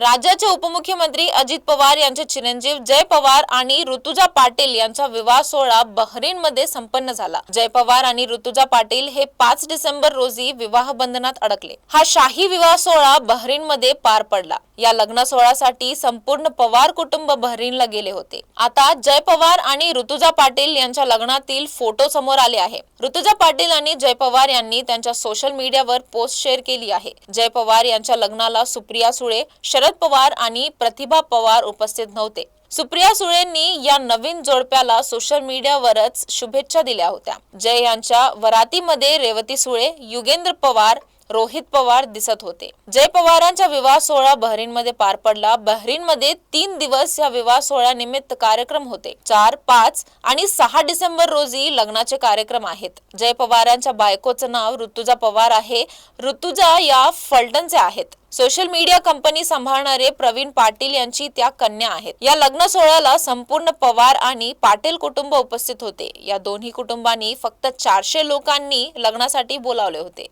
राज्याचे उपमुख्यमंत्री अजित पवार यांचे चिरंजीव जय पवार आणि ऋतुजा पाटील यांचा विवाह सोहळा बहरीनमध्ये संपन्न झाला। जय पवार आणि ऋतुजा पाटील हे 5 डिसेंबर रोजी विवाह बंधनात अडकले। हा शाही विवाह सोहळा बहरीनमध्ये पार पडला। या लग्न सोहळ्यासाठी संपूर्ण पवार कुटुंब बहरीनला गेले होते। आता जय पवार आणि ऋतुजा पाटील यांच्या लग्नातील फोटो समोर आले आहे। ऋतुजा पाटील आणि जय पवार यांनी त्यांच्या सोशल मीडियावर पोस्ट शेअर केली आहे। जय पवार यांच्या लग्नाला सुप्रिया सुळे, शरद पवार आणि प्रतिभा पवार उपस्थित नव्हते। सुप्रिया सुळेंनी या नवीन जोडप्याला सोशल मीडियावरच शुभेच्छा दिल्या होत्या। जय यांच्या वरातीमध्ये रेवती सुळे, युगेंद्र पवार, रोहित पवार दिसत होते। जय पवारांचा विवाह सोहळा बहरीनमध्ये पार पडला। बहरीनमध्ये 3 दिवस या विवाह सोहळ्यानिमित्त कार्यक्रम होते। 4, 5 आणि 6 डिसेंबर रोजी लग्नाचे कार्यक्रम आहेत। जय पवारांच्या बायकोचं नाव ऋतुजा पवार आहे। ऋतुजा या फलटणचे आहेत। सोशल मीडिया कंपनी सांभाळणारे प्रवीण पाटील यांची त्या कन्या आहेत। या लग्न सोहळ्याला संपूर्ण पवार आणि पाटील कुटुंब उपस्थित होते। या दोन्ही कुटुंबांनी फक्त 400 लोकांनी लग्नासाठी बोलावले होते।